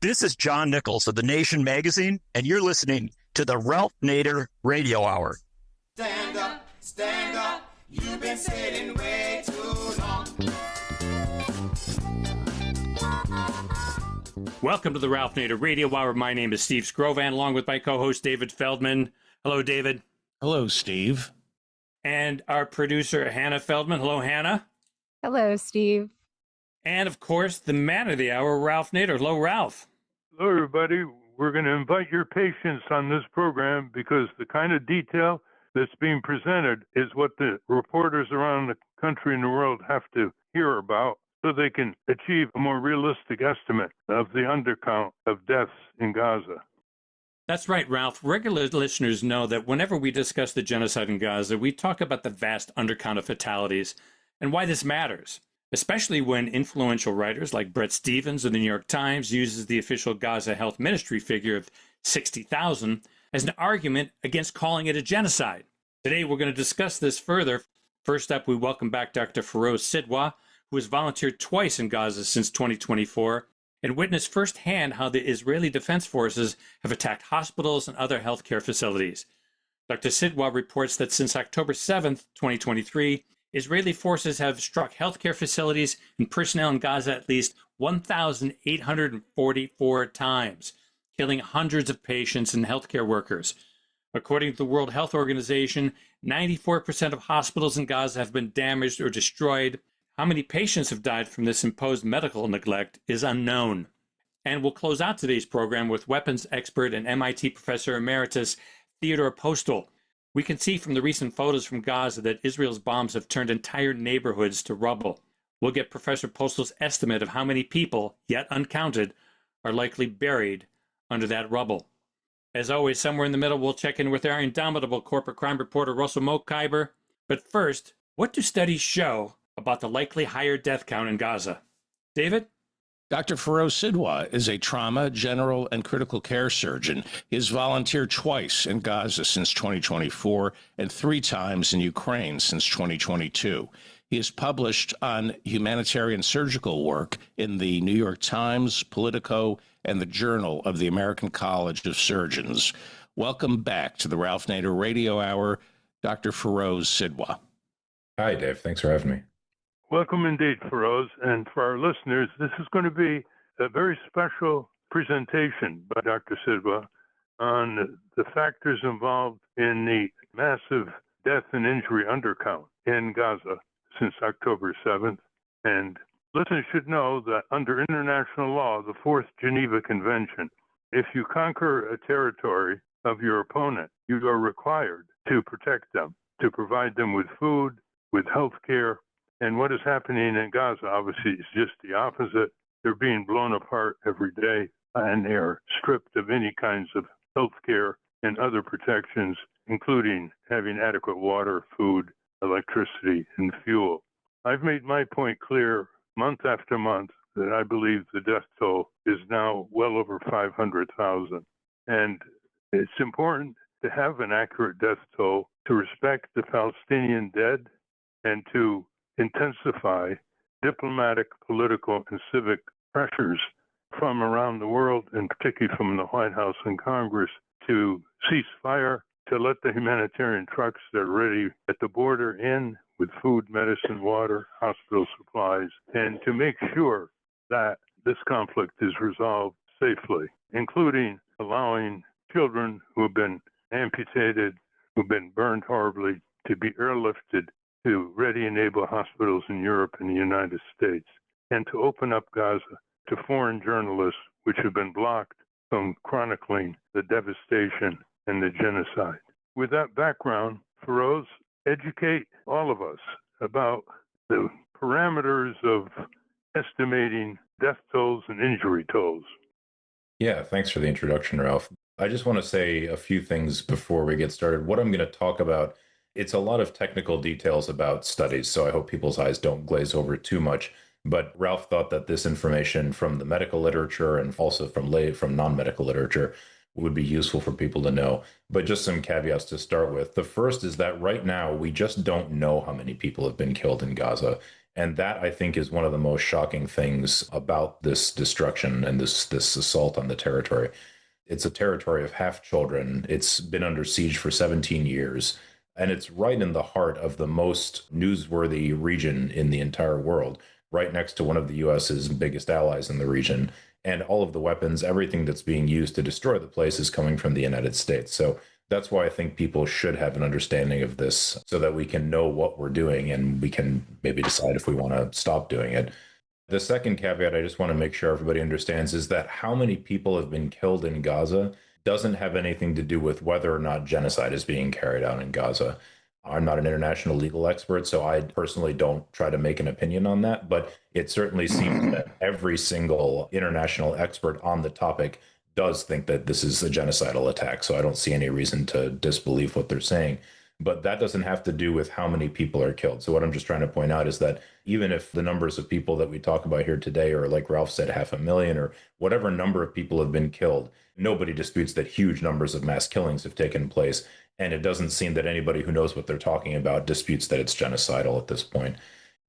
This is John Nichols of The Nation magazine, and you're listening to the Ralph Nader Radio Hour. Stand up, you've been sitting way too long. Welcome to the Ralph Nader Radio Hour. My name is Steve Scrovan, along with my co-host David Feldman. Hello, David. Hello, Steve. And our producer, Hannah Feldman. Hello, Hannah. Hello, Steve. And, of course, the man of the hour, Ralph Nader. Hello, Ralph. Hello, everybody. We're going to invite your patience on this program because the kind of detail that's being presented is what the reporters around the country and the world have to hear about so they can achieve a more realistic estimate of the undercount of deaths in Gaza. That's right, Ralph. Regular listeners know that whenever we discuss the genocide in Gaza, we talk about the vast undercount of fatalities and why this matters, especially when influential writers like Bret Stephens of the New York Times uses the official Gaza Health Ministry figure of 60,000 as an argument against calling it a genocide. Today, we're going to discuss this further. First up, we welcome back Dr. Feroze Sidhwa, who has volunteered twice in Gaza since 2024 and witnessed firsthand how the Israeli Defense Forces have attacked hospitals and other healthcare facilities. Dr. Sidhwa reports that since October 7th, 2023, Israeli forces have struck healthcare facilities and personnel in Gaza at least 1,844 times, killing hundreds of patients and healthcare workers. According to the World Health Organization, 94% of hospitals in Gaza have been damaged or destroyed. How many patients have died from this imposed medical neglect is unknown. And we'll close out today's program with weapons expert and MIT professor emeritus Theodore Postol. We can see from the recent photos from Gaza that Israel's bombs have turned entire neighborhoods to rubble. We'll get Professor Postol's estimate of how many people, yet uncounted, are likely buried under that rubble. As always, somewhere in the middle, we'll check in with our indomitable corporate crime reporter, Russell Mokhyber. But first, what do studies show about the likely higher death count in Gaza? David? Dr. Feroze Sidhwa is a trauma, general, and critical care surgeon. He has volunteered twice in Gaza since 2024 and 3 times in Ukraine since 2022. He has published on humanitarian surgical work in the New York Times, Politico, and the Journal of the American College of Surgeons. Welcome back to the Ralph Nader Radio Hour, Dr. Feroze Sidhwa. Hi, Dave. Thanks for having me. Welcome indeed, Feroze. And for our listeners, this is going to be a very special presentation by Dr. Sidhwa on the factors involved in the massive death and injury undercount in Gaza since October 7th. And listeners should know that under international law, the Fourth Geneva Convention, if you conquer a territory of your opponent, you are required to protect them, to provide them with food, with health care. And what is happening in Gaza, obviously, is just the opposite. They're being blown apart every day, and they are stripped of any kinds of health care and other protections, including having adequate water, food, electricity, and fuel. I've made my point clear month after month that I believe the death toll is now well over 500,000. And it's important to have an accurate death toll to respect the Palestinian dead and to intensify diplomatic, political, and civic pressures from around the world, and particularly from the White House and Congress, to cease fire, to let the humanitarian trucks that are ready at the border in with food, medicine, water, hospital supplies, and to make sure that this conflict is resolved safely, including allowing children who have been amputated, who've been burned horribly, to be airlifted to ready and able hospitals in Europe and the United States, and to open up Gaza to foreign journalists which have been blocked from chronicling the devastation and the genocide. With that background, Feroze, educate all of us about the parameters of estimating death tolls and injury tolls. Yeah, thanks for the introduction, Ralph. I just want to say a few things before we get started. What I'm going to talk about, it's a lot of technical details about studies, so I hope people's eyes don't glaze over too much. But Ralph thought that this information from the medical literature and also from non-medical literature would be useful for people to know. But just some caveats to start with. The first is that right now, we just don't know how many people have been killed in Gaza. And that, I think, is one of the most shocking things about this destruction and this assault on the territory. It's a territory of half children. It's been under siege for 17 years. And it's right in the heart of the most newsworthy region in the entire world, right next to one of the US's biggest allies in the region. And all of the weapons, everything that's being used to destroy the place is coming from the United States. So that's why I think people should have an understanding of this so that we can know what we're doing and we can maybe decide if we want to stop doing it. The second caveat I just want to make sure everybody understands is that how many people have been killed in Gaza doesn't have anything to do with whether or not genocide is being carried out in Gaza. I'm not an international legal expert, so I personally don't try to make an opinion on that, but it certainly seems that every single international expert on the topic does think that this is a genocidal attack. So I don't see any reason to disbelieve what they're saying. But that doesn't have to do with how many people are killed. So what I'm just trying to point out is that even if the numbers of people that we talk about here today are, like Ralph said, 500,000 or whatever number of people have been killed, nobody disputes that huge numbers of mass killings have taken place. And it doesn't seem that anybody who knows what they're talking about disputes that it's genocidal at this point.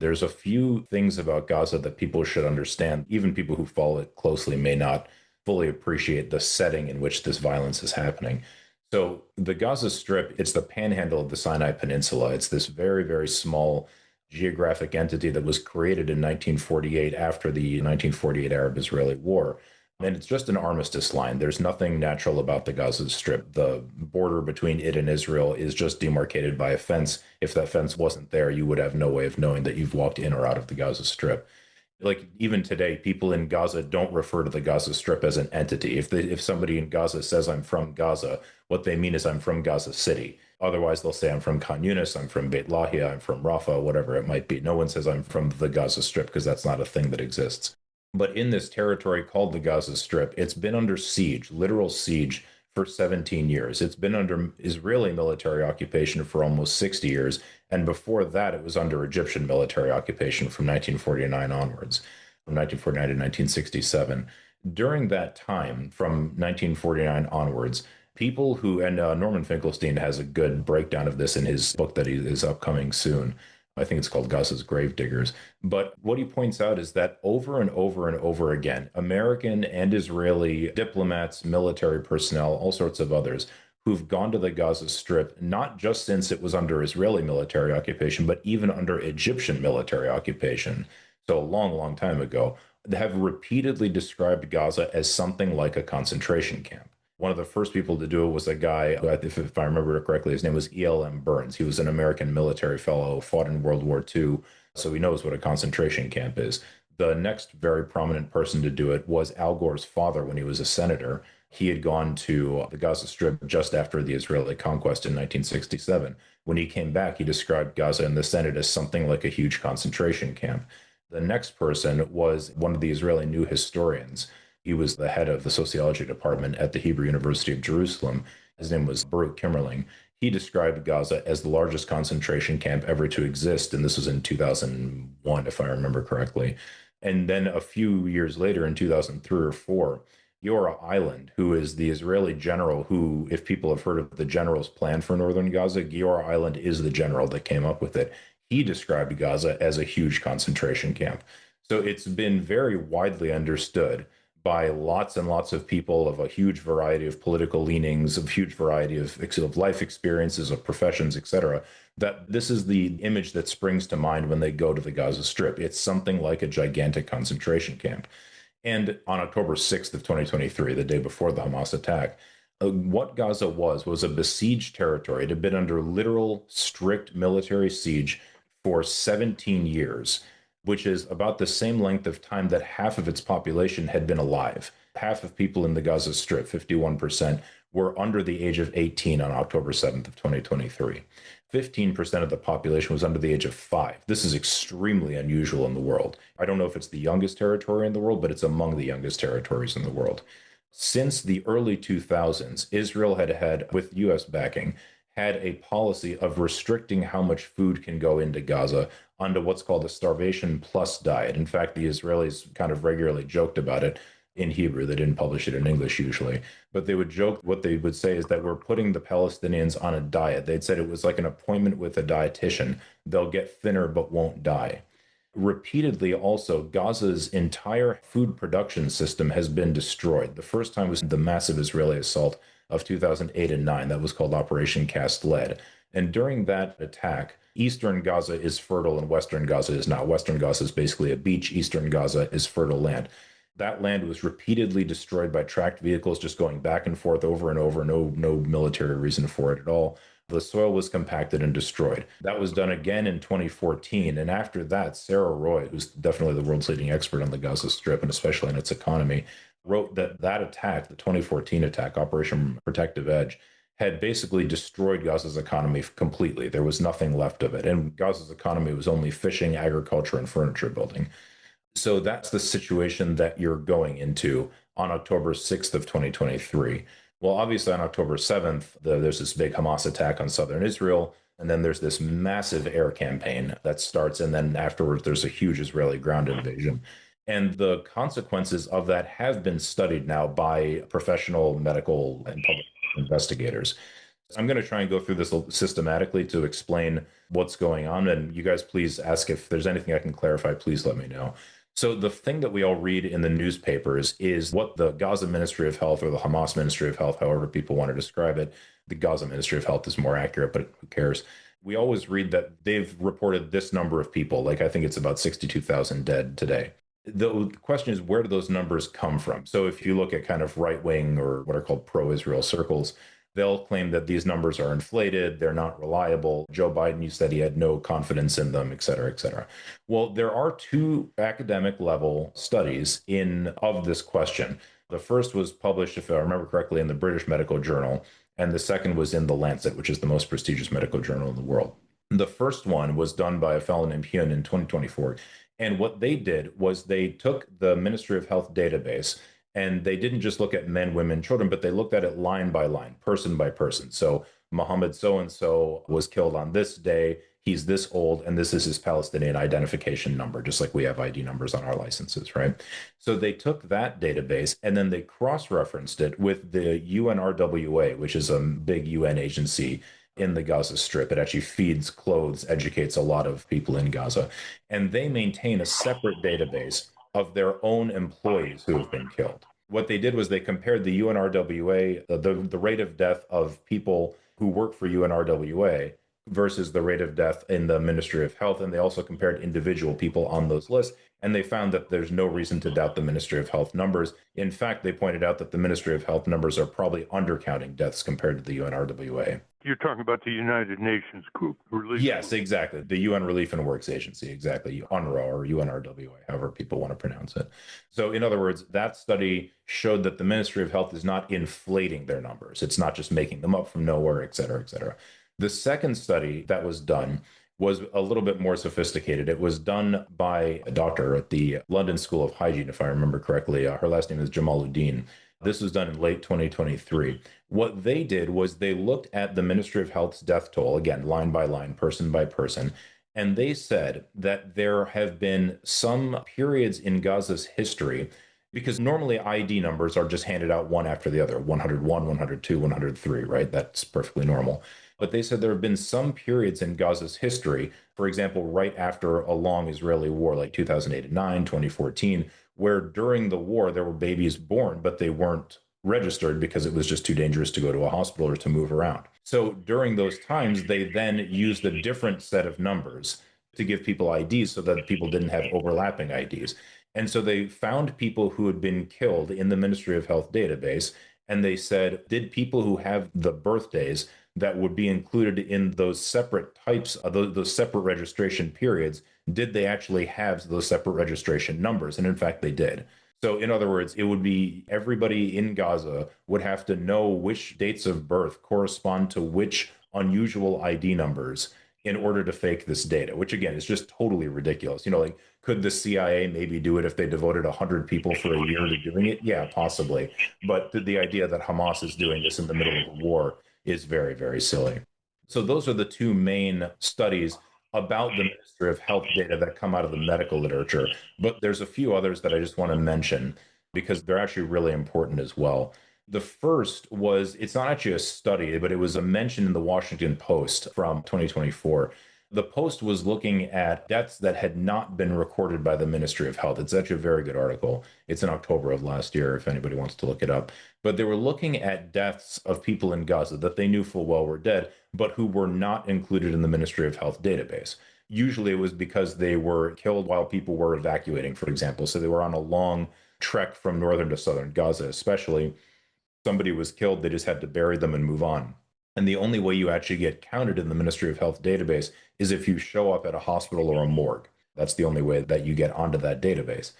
There's a few things about Gaza that people should understand. Even people who follow it closely may not fully appreciate the setting in which this violence is happening. So the Gaza Strip, it's the panhandle of the Sinai Peninsula. It's this very, very small geographic entity that was created in 1948 after the 1948 Arab-Israeli War. And it's just an armistice line. There's nothing natural about the Gaza Strip. The border between it and Israel is just demarcated by a fence. If that fence wasn't there, you would have no way of knowing that you've walked in or out of the Gaza Strip. Like even today, people in Gaza don't refer to the Gaza Strip as an entity. If somebody in Gaza says I'm from Gaza, what they mean is I'm from Gaza City. Otherwise, they'll say I'm from Khan Yunis, I'm from Beit Lahia, I'm from Rafah, whatever it might be. No one says I'm from the Gaza Strip because that's not a thing that exists. But in this territory called the Gaza Strip, it's been under siege, literal siege, for 17 years. It's been under Israeli military occupation for almost 60 years. And before that, it was under Egyptian military occupation from 1949 onwards, from 1949 to 1967. During that time, from 1949 onwards, people who, and Norman Finkelstein has a good breakdown of this in his book that is upcoming soon. I think it's called Gaza's Gravediggers. But what he points out is that over and over and over again, American and Israeli diplomats, military personnel, all sorts of others who've gone to the Gaza Strip, not just since it was under Israeli military occupation, but even under Egyptian military occupation, so a long, long time ago, have repeatedly described Gaza as something like a concentration camp. One of the first people to do it was a guy, if I remember correctly, his name was E.L.M. Burns. He was an American military fellow, fought in World War II, so he knows what a concentration camp is. The next very prominent person to do it was Al Gore's father when he was a senator. He had gone to the Gaza Strip just after the Israeli conquest in 1967. When he came back, he described Gaza in the Senate as something like a huge concentration camp. The next person was one of the Israeli new historians. He was the head of the sociology department at the Hebrew University of Jerusalem. His name was Baruch Kimmerling. He described Gaza as the largest concentration camp ever to exist, and this was in 2001, if I remember correctly. And then a few years later, in 2003 or 4, Giora Eiland, who is the Israeli general who, if people have heard of the general's plan for northern Gaza, Giora Eiland is the general that came up with it. He described Gaza as a huge concentration camp. So it's been very widely understood by lots and lots of people of a huge variety of political leanings, of huge variety of life experiences, of professions, etc., that this is the image that springs to mind when they go to the Gaza Strip. It's something like a gigantic concentration camp. And on October 6th of 2023, the day before the Hamas attack, what Gaza was a besieged territory. It had been under literal, strict military siege for 17 years, which is about the same length of time that half of its population had been alive. Half of people in the Gaza Strip, 51%, were under the age of 18 on October 7th of 2023. 15% of the population was under the age of 5. This is extremely unusual in the world. I don't know if it's the youngest territory in the world, but it's among the youngest territories in the world. Since the early 2000s, Israel had, with U.S. backing, had a policy of restricting how much food can go into Gaza under what's called a starvation plus diet. In fact, the Israelis kind of regularly joked about it in Hebrew. They didn't publish it in English usually, but they would joke. What they would say is that we're putting the Palestinians on a diet. They'd said it was like an appointment with a dietitian. They'll get thinner but won't die. Repeatedly, also, Gaza's entire food production system has been destroyed. The first time was the massive Israeli assault of 2008 and 9. That was called Operation Cast Lead. And during that attack, eastern Gaza is fertile and western Gaza is not. Western Gaza is basically a beach. Eastern Gaza is fertile land. That land was repeatedly destroyed by tracked vehicles just going back and forth over and over. No military reason for it at all. The soil was compacted and destroyed. That was done again in 2014. And after that, Sarah Roy, who's definitely the world's leading expert on the Gaza Strip and especially on its economy, wrote that attack, the 2014 attack, Operation Protective Edge, had basically destroyed Gaza's economy completely. There was nothing left of it. And Gaza's economy was only fishing, agriculture, and furniture building. So that's the situation that you're going into on October 6th of 2023. Well, obviously on October 7th, there's this big Hamas attack on southern Israel. And then there's this massive air campaign that starts. And then afterwards, there's a huge Israeli ground invasion. And the consequences of that have been studied now by professional medical and public investigators. I'm going to try and go through this systematically to explain what's going on. And you guys, please ask if there's anything I can clarify, please let me know. So the thing that we all read in the newspapers is what the Gaza Ministry of Health or the Hamas Ministry of Health, however people want to describe it. The Gaza Ministry of Health is more accurate, but who cares? We always read that they've reported this number of people. Like I think it's about 62,000 dead today. The question is, where do those numbers come from? So if you look at kind of right-wing or what are called pro-Israel circles, they'll claim that these numbers are inflated, they're not reliable. Joe Biden, you said he had no confidence in them, et cetera, et cetera. Well, there are two academic level studies of this question. The first was published, if I remember correctly, in the British Medical Journal, and the second was in The Lancet, which is the most prestigious medical journal in the world. The first one was done by a fellow named Hyun in 2024. And what they did was they took the Ministry of Health database and they didn't just look at men, women, children, but they looked at it line by line, person by person. So Mohammed so-and-so was killed on this day. He's this old, and this is his Palestinian identification number, just like we have ID numbers on our licenses, right? So they took that database and then they cross-referenced it with the UNRWA, which is a big UN agency in the Gaza Strip. It actually feeds, clothes, educates a lot of people in Gaza. And they maintain a separate database of their own employees who have been killed. What they did was they compared the UNRWA, the rate of death of people who work for UNRWA versus the rate of death in the Ministry of Health. And they also compared individual people on those lists. And they found that there's no reason to doubt the Ministry of Health numbers. In fact, they pointed out that the Ministry of Health numbers are probably undercounting deaths compared to the UNRWA. You're talking about the United Nations group. Yes, exactly. The UN Relief and Works Agency, exactly. UNRWA or UNRWA, however people want to pronounce it. So in other words, that study showed that the Ministry of Health is not inflating their numbers. It's not just making them up from nowhere, et cetera, et cetera. The second study that was done was a little bit more sophisticated. It was done by a doctor at the London School of Hygiene, if I remember correctly. Her last name is Jamaluddin. This was done in late 2023. What they did was they looked at the Ministry of Health's death toll, again, line by line, person by person, and they said that there have been some periods in Gaza's history, because normally ID numbers are just handed out one after the other, 101, 102, 103, right? That's perfectly normal. But they said there have been some periods in Gaza's history, for example, right after a long Israeli war like 2008 and 9, 2014, where during the war there were babies born, but they weren't registered because it was just too dangerous to go to a hospital or to move around. So during those times, they then used a different set of numbers to give people IDs so that people didn't have overlapping IDs. And so they found people who had been killed in the Ministry of Health database, and they said, did people who have the birthdays that would be included in those separate types of those separate registration periods, did they actually have those separate registration numbers? And in fact, they did. So in other words, it would be everybody in Gaza would have to know which dates of birth correspond to which unusual ID numbers in order to fake this data, which again is just totally ridiculous. Like, could the CIA maybe do it if they devoted 100 people for a year to doing it? Yeah, possibly. But the idea that Hamas is doing this in the middle of a war is very, very silly. So those are the two main studies about the Ministry of Health data that come out of the medical literature. But there's a few others that I just want to mention because they're actually really important as well. The first was, it's not actually a study, but it was a mention in the Washington Post from 2024. The Post was looking at deaths that had not been recorded by the Ministry of Health. It's actually a very good article. It's in October of last year, if anybody wants to look it up. But they were looking at deaths of people in Gaza that they knew full well were dead, but who were not included in the Ministry of Health database. Usually it was because they were killed while people were evacuating, for example. So they were on a long trek from northern to southern Gaza, especially. Somebody was killed, they just had to bury them and move on. And the only way you actually get counted in the Ministry of Health database is if you show up at a hospital or a morgue. That's the only way that you get onto that database.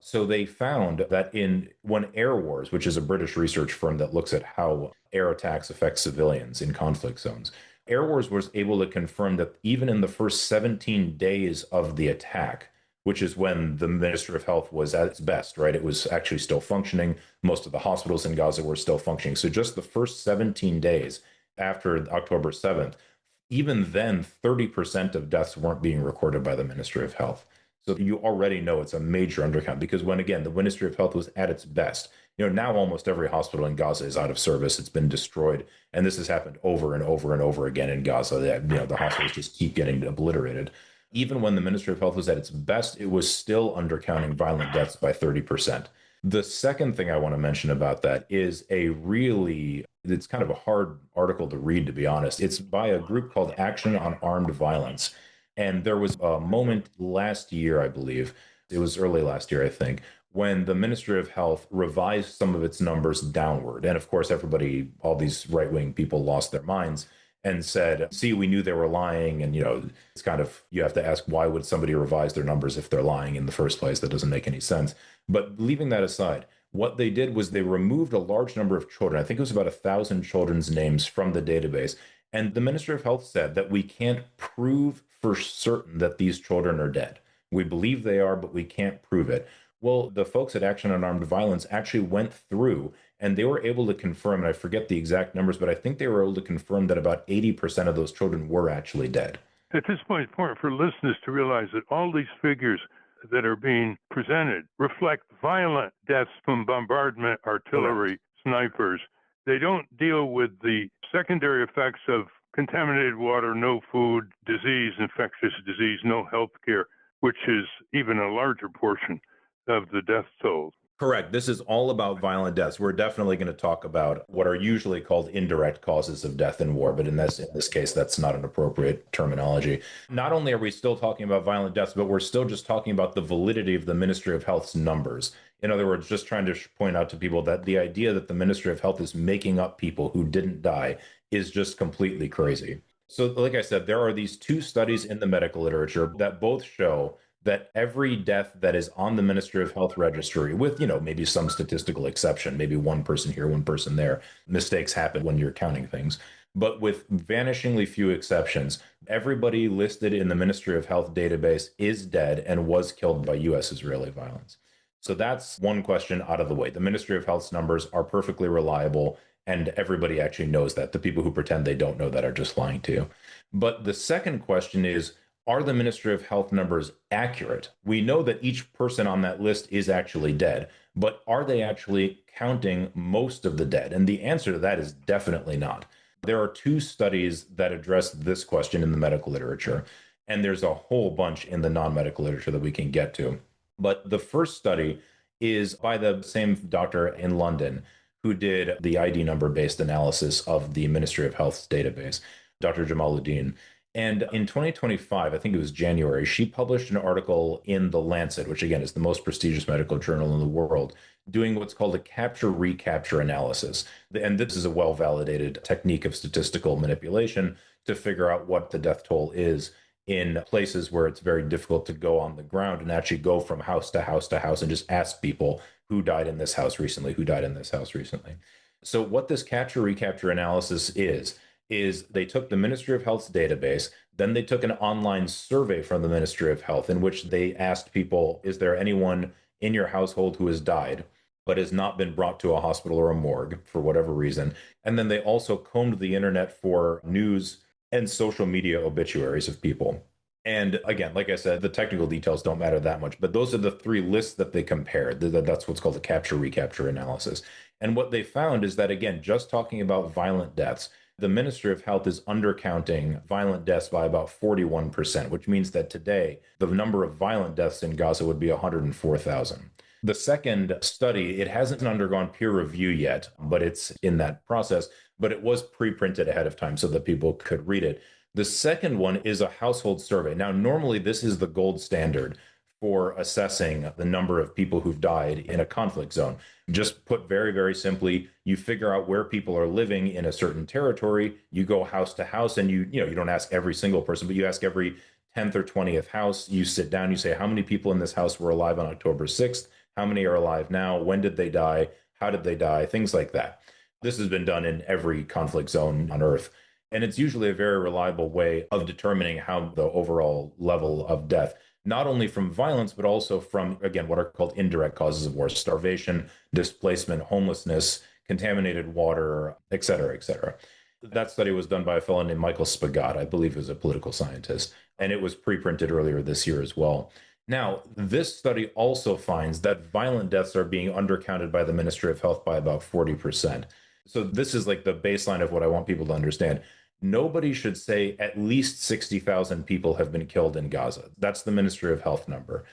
So they found that when Air Wars, which is a British research firm that looks at how air attacks affect civilians in conflict zones, Air Wars was able to confirm that even in the first 17 days of the attack, which is when the Ministry of Health was at its best, right? It was actually still functioning. Most of the hospitals in Gaza were still functioning. So just the first 17 days after October 7th, even then, 30% of deaths weren't being recorded by the Ministry of Health. So you already know it's a major undercount, because when, again, the Ministry of Health was at its best, now almost every hospital in Gaza is out of service. It's been destroyed. And this has happened over and over and over again in Gaza. The hospitals just keep getting obliterated. Even when the Ministry of Health was at its best, it was still undercounting violent deaths by 30%. The second thing I want to mention about that is it's kind of a hard article to read, to be honest. It's by a group called Action on Armed Violence. And there was a moment last year, I believe, it was early last year, I think, when the Ministry of Health revised some of its numbers downward. And of course, all these right-wing people lost their minds and said, see, we knew they were lying. And, it's kind of, you have to ask, why would somebody revise their numbers if they're lying in the first place? That doesn't make any sense. But leaving that aside, what they did was they removed a large number of children. I think it was about 1,000 children's names from the database. And the Ministry of Health said that we can't prove for certain that these children are dead. We believe they are, but we can't prove it. Well, the folks at Action on Armed Violence actually went through and they were able to confirm, and I forget the exact numbers, but I think they were able to confirm that about 80% of those children were actually dead. At this point, it's important for listeners to realize that all these figures that are being presented reflect violent deaths from bombardment, artillery, snipers. They don't deal with the secondary effects of contaminated water, no food, disease, infectious disease, no health care, which is even a larger portion of the death tolls. Correct. This is all about violent deaths. We're definitely going to talk about what are usually called indirect causes of death in war, but in this case, that's not an appropriate terminology. Not only are we still talking about violent deaths, but we're still just talking about the validity of the Ministry of Health's numbers. In other words, just trying to point out to people that the idea that the Ministry of Health is making up people who didn't die is just completely crazy. So, like I said, there are these two studies in the medical literature that both show that every death that is on the Ministry of Health registry, with, maybe some statistical exception, maybe one person here, one person there, mistakes happen when you're counting things. But with vanishingly few exceptions, everybody listed in the Ministry of Health database is dead and was killed by U.S.-Israeli violence. So that's one question out of the way. The Ministry of Health's numbers are perfectly reliable, and everybody actually knows that. The people who pretend they don't know that are just lying to you. But the second question is, are the Ministry of Health numbers accurate? We know that each person on that list is actually dead, but are they actually counting most of the dead? And the answer to that is definitely not. There are two studies that address this question in the medical literature, and there's a whole bunch in the non-medical literature that we can get to. But the first study is by the same doctor in London who did the ID number-based analysis of the Ministry of Health's database, Dr. Jamaluddin. And in 2025, I think it was January, she published an article in The Lancet, which again is the most prestigious medical journal in the world, doing what's called a capture-recapture analysis. And this is a well-validated technique of statistical manipulation to figure out what the death toll is in places where it's very difficult to go on the ground and actually go from house to house to house and just ask people who died in this house recently, who died in this house recently. So what this capture-recapture analysis is they took the Ministry of Health's database, then they took an online survey from the Ministry of Health in which they asked people, is there anyone in your household who has died but has not been brought to a hospital or a morgue for whatever reason? And then they also combed the internet for news and social media obituaries of people. And again, like I said, the technical details don't matter that much, but those are the three lists that they compared. That's what's called the capture-recapture analysis. And what they found is that, again, just talking about violent deaths, the Ministry of Health is undercounting violent deaths by about 41%, which means that today the number of violent deaths in Gaza would be 104,000. The second study, it hasn't undergone peer review yet, but it's in that process, but it was pre-printed ahead of time so that people could read it. The second one is a household survey. Now, normally this is the gold standard for assessing the number of people who've died in a conflict zone. Just put very, very simply, you figure out where people are living in a certain territory, you go house to house, and you don't ask every single person, but you ask every 10th or 20th house. You sit down, you say, how many people in this house were alive on October 6th? How many are alive now? When did they die? How did they die? Things like that. This has been done in every conflict zone on Earth. And it's usually a very reliable way of determining how the overall level of death, not only from violence, but also from, again, what are called indirect causes of war: starvation, displacement, homelessness, contaminated water, et cetera, et cetera. That study was done by a fellow named Michael Spagat, I believe is a political scientist, and it was pre-printed earlier this year as well. Now, this study also finds that violent deaths are being undercounted by the Ministry of Health by about 40%. So this is like the baseline of what I want people to understand. Nobody should say at least 60,000 people have been killed in Gaza. That's the Ministry of Health number.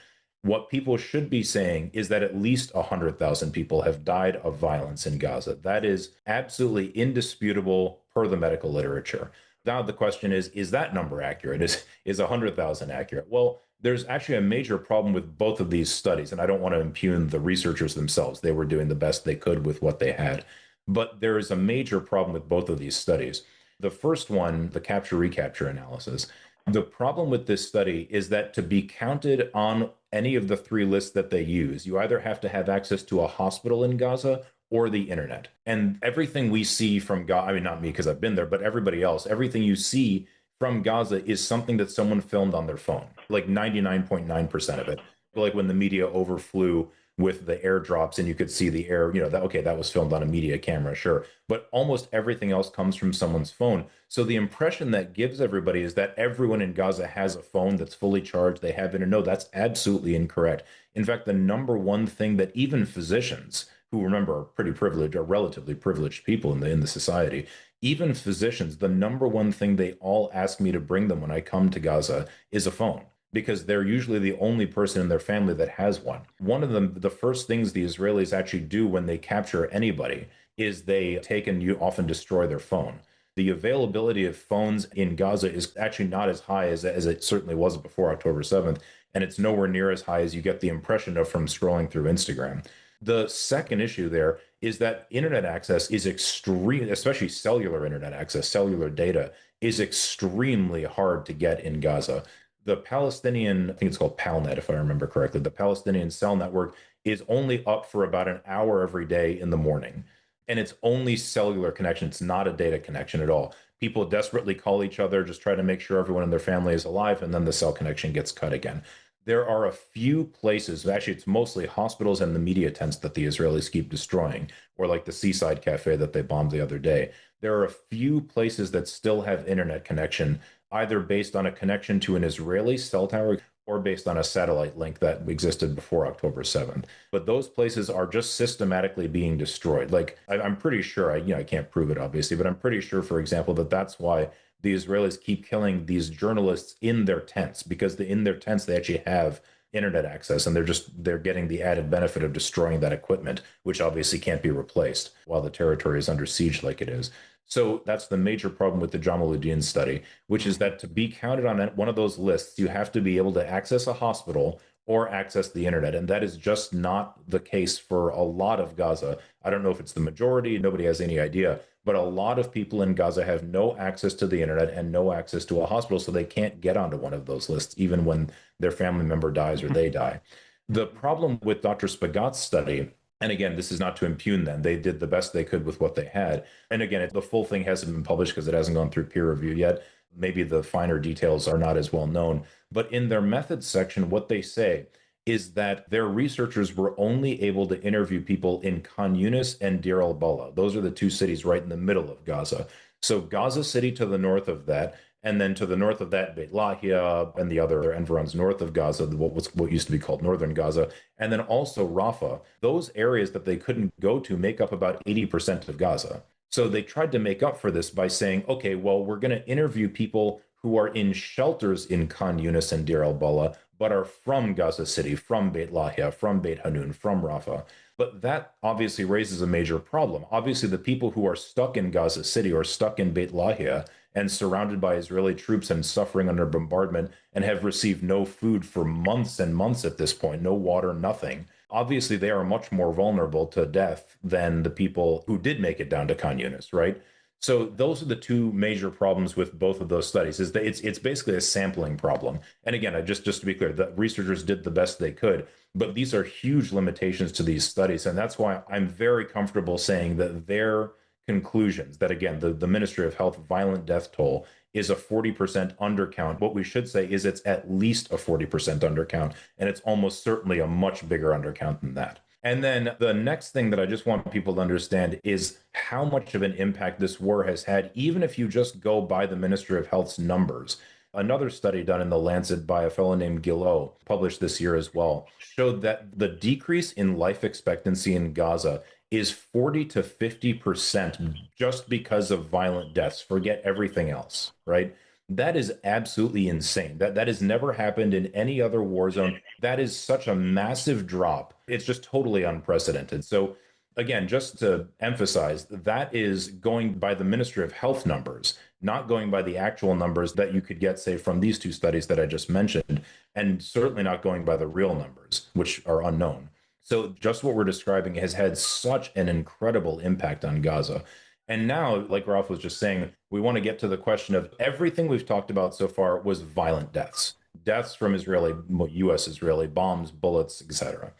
What people should be saying is that at least 100,000 people have died of violence in Gaza. That is absolutely indisputable per the medical literature. Now the question is that number accurate? Is 100,000 accurate? Well, there's actually a major problem with both of these studies, and I don't want to impugn the researchers themselves. They were doing the best they could with what they had. But there is a major problem with both of these studies. The first one, the capture-recapture analysis, the problem with this study is that to be counted on any of the three lists that they use, you either have to have access to a hospital in Gaza or the internet. And everything we see from Gaza, I mean, not me because I've been there, but everybody else, everything you see from Gaza is something that someone filmed on their phone, like 99.9% of it. Like when the media overflew with the airdrops and you could see the air, that was filmed on a media camera, sure. But almost everything else comes from someone's phone. So the impression that gives everybody is that everyone in Gaza has a phone that's fully charged, they have internet. No, that's absolutely incorrect. In fact, the number one thing that even physicians, who remember are pretty privileged, are relatively privileged people in the society, even physicians, the number one thing they all ask me to bring them when I come to Gaza is a phone, because they're usually the only person in their family that has one. One of them, the first things the Israelis actually do when they capture anybody is they take and often destroy their phone. The availability of phones in Gaza is actually not as high as it certainly was before October 7th, and it's nowhere near as high as you get the impression of from scrolling through Instagram. The second issue there is that internet access is extreme, especially cellular internet access, cellular data is extremely hard to get in Gaza. The Palestinian, I think it's called PalNet, if I remember correctly, the Palestinian cell network is only up for about an hour every day in the morning. And it's only cellular connection. It's not a data connection at all. People desperately call each other, just try to make sure everyone in their family is alive, and then the cell connection gets cut again. There are a few places, actually it's mostly hospitals and the media tents that the Israelis keep destroying, or like the Seaside Cafe that they bombed the other day. There are a few places that still have internet connection, either based on a connection to an Israeli cell tower or based on a satellite link that existed before October 7th. But those places are just systematically being destroyed. Like, I'm pretty sure, I can't prove it obviously, but I'm pretty sure, for example, that's why the Israelis keep killing these journalists in their tents, because in their tents, they actually have internet access, and they're getting the added benefit of destroying that equipment, which obviously can't be replaced while the territory is under siege like it is. So that's the major problem with the Jamaluddin study, which is that to be counted on one of those lists, you have to be able to access a hospital or access the internet. And that is just not the case for a lot of Gaza. I don't know if it's the majority, nobody has any idea, but a lot of people in Gaza have no access to the internet and no access to a hospital, so they can't get onto one of those lists, even when their family member dies or they die. The problem with Dr. Spagat's study, and again, this is not to impugn them, they did the best they could with what they had. And again, the full thing hasn't been published because it hasn't gone through peer review yet. Maybe the finer details are not as well known. But in their methods section, what they say is that their researchers were only able to interview people in Khan Yunis and Deir al-Balah. Those are the two cities right in the middle of Gaza. So Gaza City to the north of that, and then to the north of that, Beit Lahia and the other environs north of Gaza, what used to be called northern Gaza, and then also Rafah. Those areas that they couldn't go to make up about 80% of Gaza. So they tried to make up for this by saying, okay, well, we're going to interview people who are in shelters in Khan Yunis and Deir al-Balah, but are from Gaza City, from Beit Lahia, from Beit Hanun, from Rafah. But that obviously raises a major problem. Obviously, the people who are stuck in Gaza City or stuck in Beit Lahia and surrounded by Israeli troops and suffering under bombardment and have received no food for months and months at this point, no water, nothing. Obviously, they are much more vulnerable to death than the people who did make it down to Khan Yunis, right? So those are the two major problems with both of those studies. Is that it's basically a sampling problem. And again, just to be clear, the researchers did the best they could, but these are huge limitations to these studies, and that's why I'm very comfortable saying that their conclusions, that again, the Ministry of Health violent death toll is a 40% undercount. What we should say is it's at least a 40% undercount, and it's almost certainly a much bigger undercount than that. And then the next thing that I just want people to understand is how much of an impact this war has had, even if you just go by the Ministry of Health's numbers. Another study done in The Lancet by a fellow named Guillot, published this year as well, showed that the decrease in life expectancy in Gaza is 40 to 50% just because of violent deaths. Forget everything else, right? That is absolutely insane. That has never happened in any other war zone. That is such a massive drop. It's just totally unprecedented. So again, just to emphasize, that is going by the Ministry of Health numbers, not going by the actual numbers that you could get, say, from these two studies that I just mentioned, and certainly not going by the real numbers, which are unknown. So just what we're describing has had such an incredible impact on Gaza. And now, like Ralph was just saying, we want to get to the question of everything we've talked about so far was violent deaths, deaths from U.S. Israeli bombs, bullets, etc.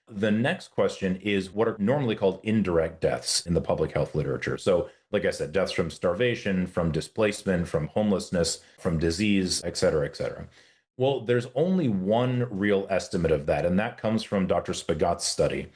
The next question is what are normally called indirect deaths in the public health literature. So, like I said, deaths from starvation, from displacement, from homelessness, from disease, et cetera, et cetera. Well, there's only one real estimate of that, and that comes from Dr. Spagat's study.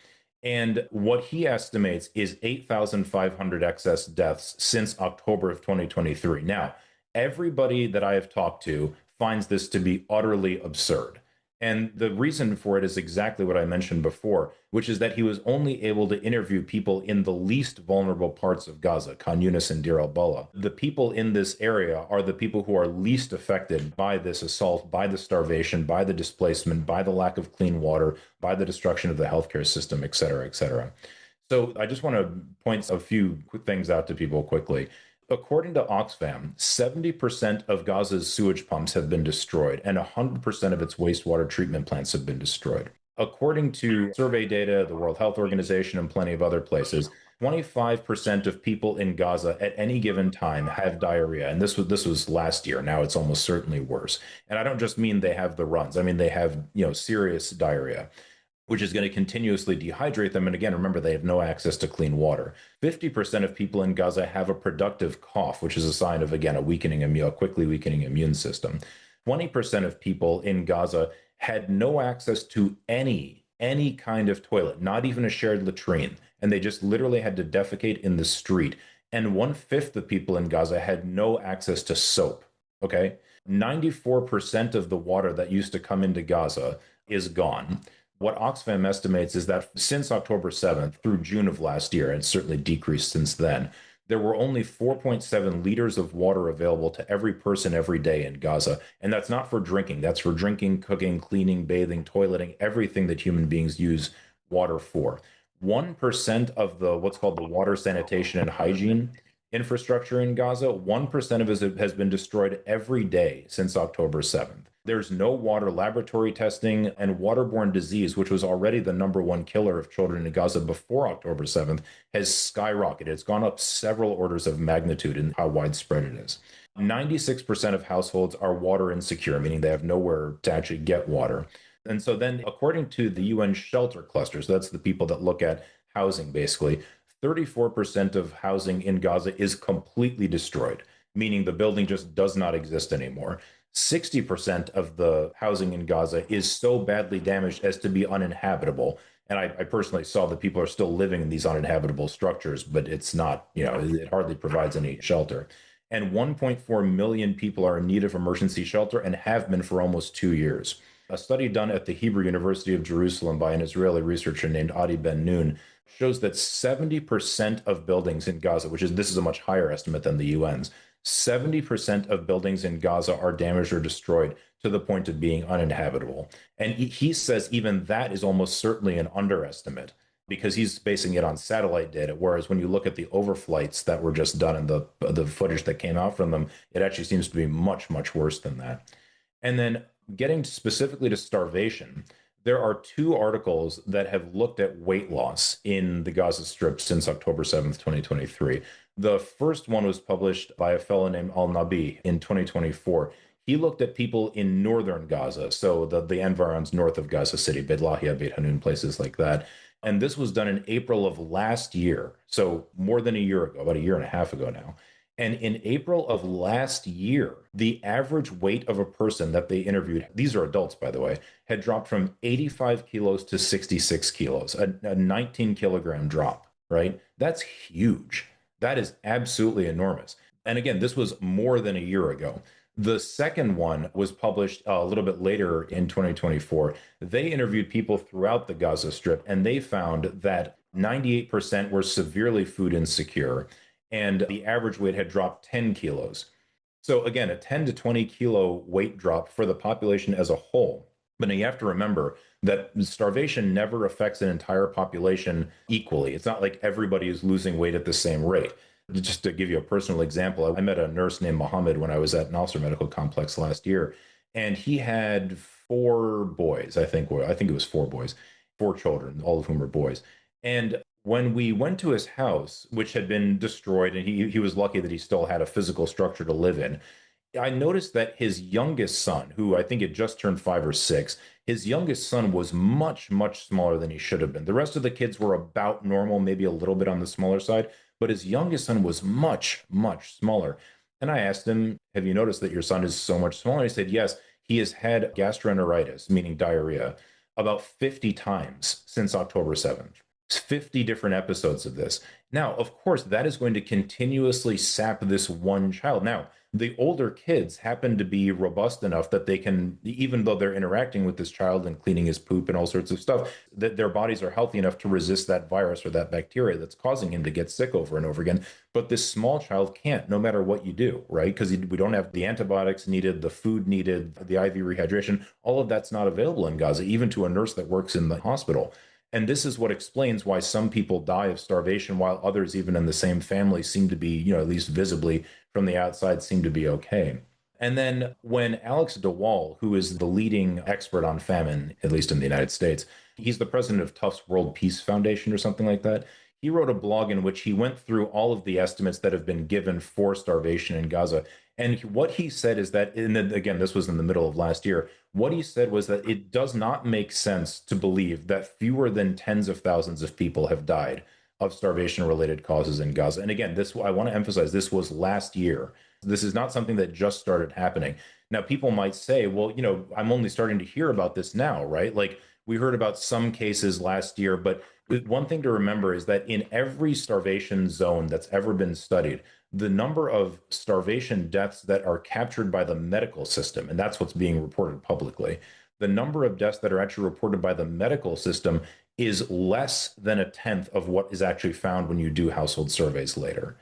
And what he estimates is 8,500 excess deaths since October of 2023. Now, everybody that I have talked to finds this to be utterly absurd. And the reason for it is exactly what I mentioned before, which is that he was only able to interview people in the least vulnerable parts of Gaza, Khan Yunis and Deir al-Balah. The people in this area are the people who are least affected by this assault, by the starvation, by the displacement, by the lack of clean water, by the destruction of the healthcare system, et cetera, et cetera. So I just want to point a few things out to people quickly. According to Oxfam, 70% of Gaza's sewage pumps have been destroyed, and 100% of its wastewater treatment plants have been destroyed. According to survey data, the World Health Organization, and plenty of other places, 25% of people in Gaza at any given time have diarrhea. And this was last year. Now it's almost certainly worse. And I don't just mean they have the runs. I mean, they have, serious diarrhea, which is going to continuously dehydrate them. And again, remember, they have no access to clean water. 50% of people in Gaza have a productive cough, which is a sign of, again, a quickly weakening immune system. 20% of people in Gaza had no access to any kind of toilet, not even a shared latrine. And they just literally had to defecate in the street. And 1/5 of people in Gaza had no access to soap. Okay. 94% of the water that used to come into Gaza is gone. What Oxfam estimates is that since October 7th through June of last year, and certainly decreased since then, there were only 4.7 liters of water available to every person every day in Gaza. And that's not for drinking. That's for drinking, cooking, cleaning, bathing, toileting, everything that human beings use water for. 1% of the what's called the water sanitation and hygiene infrastructure in Gaza, 1% of it has been destroyed every day since October 7th. There's no water laboratory testing, and waterborne disease, which was already the #1 killer of children in Gaza before October 7th, has skyrocketed. It's gone up several orders of magnitude in how widespread it is. 96% of households are water insecure, meaning they have nowhere to actually get water. And so then, according to the UN shelter clusters, that's the people that look at housing basically, 34% of housing in Gaza is completely destroyed, meaning the building just does not exist anymore. 60% of the housing in Gaza is so badly damaged as to be uninhabitable. And I personally saw that people are still living in these uninhabitable structures, but it's not, it hardly provides any shelter. And 1.4 million people are in need of emergency shelter and have been for almost 2 years. A study done at the Hebrew University of Jerusalem by an Israeli researcher named Adi Ben-Nun shows that 70% of buildings in Gaza, this is a much higher estimate than the UN's, 70% of buildings in Gaza are damaged or destroyed to the point of being uninhabitable. And he says even that is almost certainly an underestimate because he's basing it on satellite data. Whereas when you look at the overflights that were just done and the footage that came out from them, it actually seems to be much, much worse than that. And then getting specifically to starvation, there are two articles that have looked at weight loss in the Gaza Strip since October 7th, 2023. The first one was published by a fellow named Al-Nabi in 2024. He looked at people in northern Gaza, so the environs north of Gaza City, Beit Lahia, Beit Hanun, places like that. And this was done in April of last year, so more than a year ago, about a year and a half ago now. And in April of last year, the average weight of a person that they interviewed, these are adults, by the way, had dropped from 85 kilos to 66 kilos, a 19 kilogram drop, right? That's huge. That is absolutely enormous. And again, this was more than a year ago. The second one was published a little bit later in 2024. They interviewed people throughout the Gaza Strip, and they found that 98% were severely food insecure, and the average weight had dropped 10 kilos. So again, a 10 to 20 kilo weight drop for the population as a whole. But now you have to remember that starvation never affects an entire population equally. It's not like everybody is losing weight at the same rate. Just to give you a personal example, I met a nurse named Mohammed when I was at Nasser Medical Complex last year, and he had 4 boys, I think it was 4 boys, 4 children, all of whom were boys. And when we went to his house, which had been destroyed, and he was lucky that he still had a physical structure to live in, I noticed that his youngest son, who I think had just turned 5 or 6, his youngest son was much, much smaller than he should have been. The rest of the kids were about normal, maybe a little bit on the smaller side, but his youngest son was much, much smaller. And I asked him, have you noticed that your son is so much smaller? He said, yes, he has had gastroenteritis, meaning diarrhea, about 50 times since October 7th. 50 different episodes of this. Now, of course, that is going to continuously sap this one child. Now, the older kids happen to be robust enough that they can, even though they're interacting with this child and cleaning his poop and all sorts of stuff, that their bodies are healthy enough to resist that virus or that bacteria that's causing him to get sick over and over again. But this small child can't, no matter what you do, right? Because we don't have the antibiotics needed, the food needed, the IV rehydration. All of that's not available in Gaza, even to a nurse that works in the hospital. And this is what explains why some people die of starvation while others, even in the same family, seem to be, at least visibly from the outside, seem to be okay. And then when Alex DeWall, who is the leading expert on famine, at least in the United States, he's the president of Tufts World Peace Foundation or something like that. He wrote a blog in which he went through all of the estimates that have been given for starvation in Gaza. And what he said is that, and then again, this was in the middle of last year, what he said was that it does not make sense to believe that fewer than tens of thousands of people have died of starvation-related causes in Gaza. And again, I want to emphasize, this was last year. This is not something that just started happening. Now, people might say, well, I'm only starting to hear about this now, right? Like, we heard about some cases last year, but one thing to remember is that in every starvation zone that's ever been studied, the number of starvation deaths that are captured by the medical system, and that's what's being reported publicly, the number of deaths that are actually reported by the medical system is less than a tenth of what is actually found when you do household surveys later,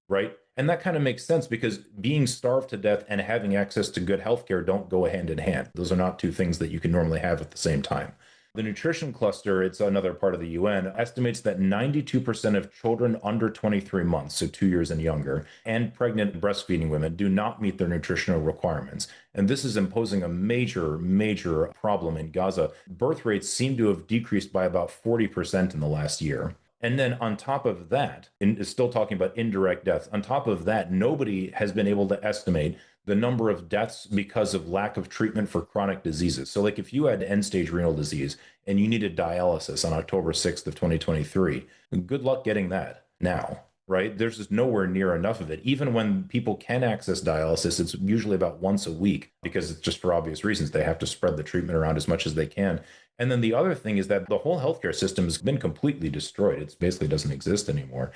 right? And that kind of makes sense because being starved to death and having access to good healthcare don't go hand in hand. Those are not two things that you can normally have at the same time. The nutrition cluster, it's another part of the UN, estimates that 92% of children under 23 months, so 2 years and younger, and pregnant and breastfeeding women do not meet their nutritional requirements. And this is imposing a major, major problem in Gaza. Birth rates seem to have decreased by about 40% in the last year. And then on top of that, and still talking about indirect deaths, on top of that, nobody has been able to estimate the number of deaths because of lack of treatment for chronic diseases. So like if you had end-stage renal disease and you needed dialysis on October 6th of 2023, good luck getting that now, right? There's just nowhere near enough of it. Even when people can access dialysis, it's usually about once a week because it's just for obvious reasons. They have to spread the treatment around as much as they can. And then the other thing is that the whole healthcare system has been completely destroyed. It basically doesn't exist anymore.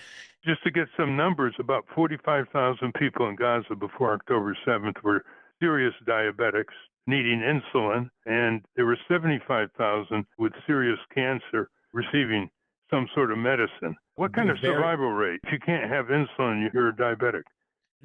Just to get some numbers, about 45,000 people in Gaza before October 7th were serious diabetics needing insulin, and there were 75,000 with serious cancer receiving some sort of medicine. What kind of survival rate? If you can't have insulin, you're diabetic.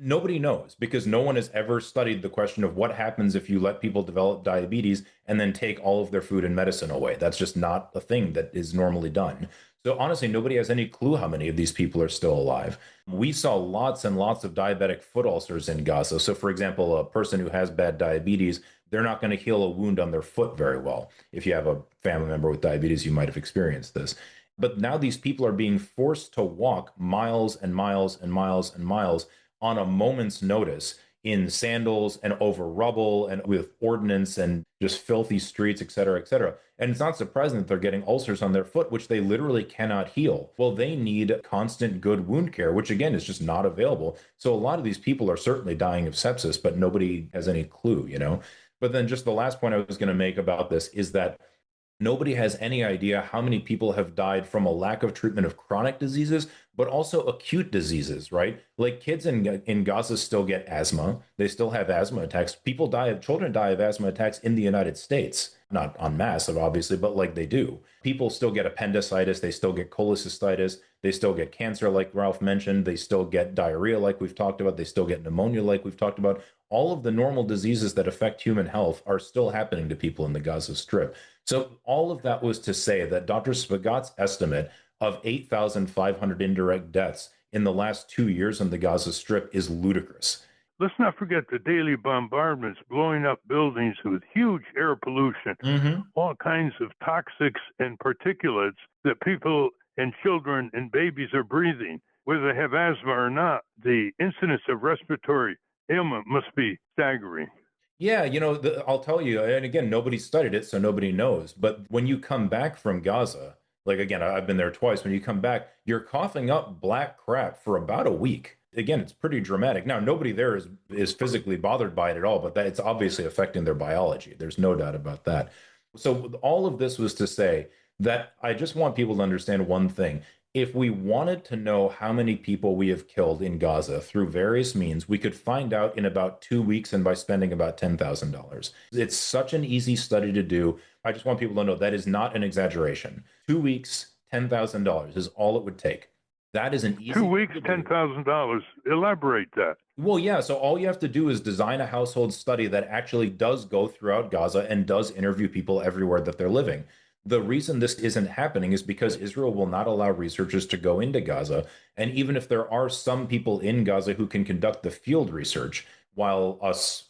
Nobody knows, because no one has ever studied the question of what happens if you let people develop diabetes and then take all of their food and medicine away. That's just not a thing that is normally done. So honestly, nobody has any clue how many of these people are still alive. We saw lots and lots of diabetic foot ulcers in Gaza. So for example, a person who has bad diabetes, they're not going to heal a wound on their foot very well. If you have a family member with diabetes, you might have experienced this. But now these people are being forced to walk miles and miles and miles and miles on a moment's notice in sandals and over rubble and with ordnance and just filthy streets, et cetera, et cetera. And it's not surprising that they're getting ulcers on their foot, which they literally cannot heal. Well, they need constant good wound care, which again is just not available. So a lot of these people are certainly dying of sepsis, but nobody has any clue, you know? But then just the last point I was going to make about this is that nobody has any idea how many people have died from a lack of treatment of chronic diseases, but also acute diseases, right? Like kids in Gaza still get asthma. They still have asthma attacks. Children die of asthma attacks in the United States. Not en masse, obviously, but like they do. People still get appendicitis. They still get cholecystitis. They still get cancer, like Ralph mentioned. They still get diarrhea, like we've talked about. They still get pneumonia, like we've talked about. All of the normal diseases that affect human health are still happening to people in the Gaza Strip. So all of that was to say that Dr. Spagat's estimate of 8,500 indirect deaths in the last 2 years on the Gaza Strip is ludicrous. Let's not forget the daily bombardments, blowing up buildings with huge air pollution, all kinds of toxics and particulates that people and children and babies are breathing. Whether they have asthma or not, the incidence of respiratory ailment must be staggering. Yeah, I'll tell you, and again, nobody studied it, so nobody knows. But when you come back from Gaza, like again, I've been there twice. When you come back, you're coughing up black crap for about a week. Again, it's pretty dramatic. Now, nobody there is physically bothered by it at all, but that it's obviously affecting their biology. There's no doubt about that. So all of this was to say that I just want people to understand one thing. If we wanted to know how many people we have killed in Gaza through various means, we could find out in about 2 weeks and by spending about $10,000. It's such an easy study to do. I just want people to know that is not an exaggeration. 2 weeks, $10,000 is all it would take. That is an easy 2 weeks, $10,000. Elaborate that. Well, yeah. So all you have to do is design a household study that actually does go throughout Gaza and does interview people everywhere that they're living. The reason this isn't happening is because Israel will not allow researchers to go into Gaza. And even if there are some people in Gaza who can conduct the field research, while us,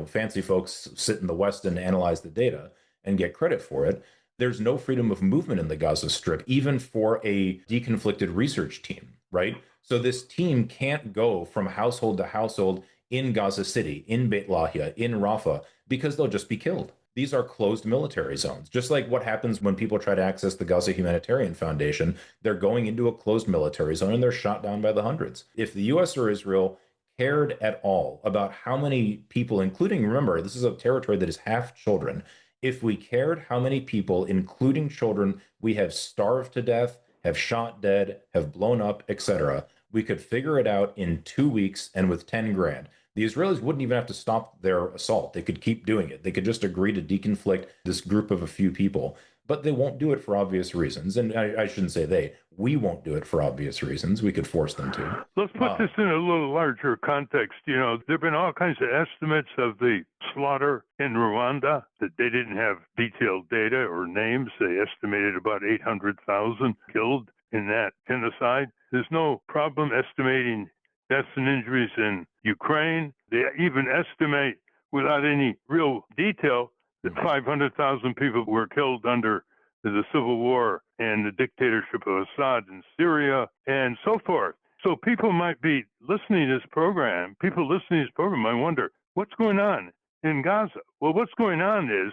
fancy folks sit in the West and analyze the data and get credit for it, there's no freedom of movement in the Gaza Strip, even for a deconflicted research team, right? So this team can't go from household to household in Gaza City, in Beit Lahia, in Rafah, because they'll just be killed. These are closed military zones, just like what happens when people try to access the Gaza Humanitarian Foundation. They're going into a closed military zone and they're shot down by the hundreds. If the US or Israel cared at all about how many people, including, remember, this is a territory that is half children. If we cared how many people, including children, we have starved to death, have shot dead, have blown up, etc., we could figure it out in 2 weeks and with 10 grand. The Israelis wouldn't even have to stop their assault. They could keep doing it. They could just agree to deconflict this group of a few people, but they won't do it for obvious reasons. And I shouldn't say we won't do it for obvious reasons. We could force them to. Let's put this in a little larger context. There have been all kinds of estimates of the slaughter in Rwanda that they didn't have detailed data or names. They estimated about 800,000 killed in that genocide. There's no problem estimating deaths and injuries in Ukraine. They even estimate, without any real detail, that 500,000 people were killed under the civil war and the dictatorship of Assad in Syria, and so forth. So people might be listening to this program. People listening to this program might wonder, what's going on in Gaza? Well, what's going on is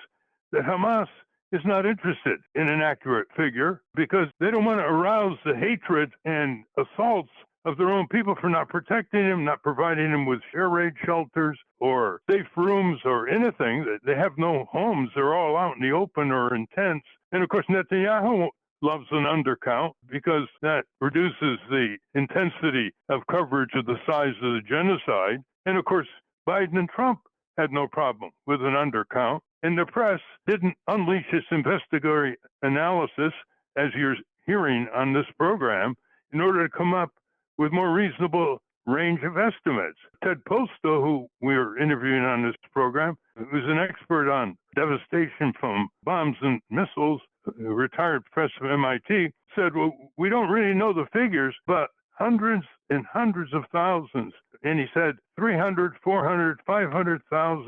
that Hamas is not interested in an accurate figure because they don't want to arouse the hatred and assaults of their own people for not protecting them, not providing them with share raid shelters or safe rooms or anything. They have no homes. They're all out in the open or in tents. And of course, Netanyahu loves an undercount because that reduces the intensity of coverage of the size of the genocide. And of course, Biden and Trump had no problem with an undercount. And the press didn't unleash its investigatory analysis, as you're hearing on this program in order to come up with more reasonable range of estimates. Ted Postol, who we're interviewing on this program, who's an expert on devastation from bombs and missiles, a retired professor from MIT, said, well, we don't really know the figures, but hundreds and hundreds of thousands. And he said 300, 400, 500,000,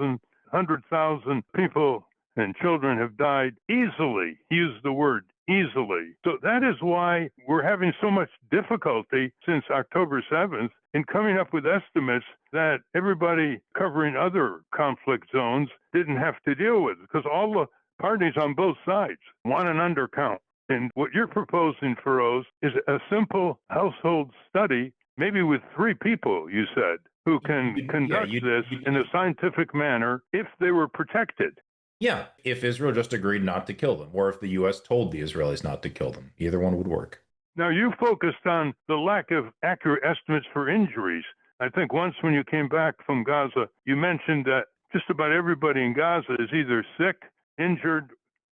100,000 people and children have died easily. He used the word easily. So that is why we're having so much difficulty since October 7th in coming up with estimates that everybody covering other conflict zones didn't have to deal with, because all the parties on both sides want an undercount. And what you're proposing, Feroze, is a simple household study, maybe with 3 people, you said, who can conduct this in a scientific manner if they were protected. Yeah, if Israel just agreed not to kill them, or if the U.S. told the Israelis not to kill them. Either one would work. Now, you focused on the lack of accurate estimates for injuries. I think once when you came back from Gaza, you mentioned that just about everybody in Gaza is either sick, injured,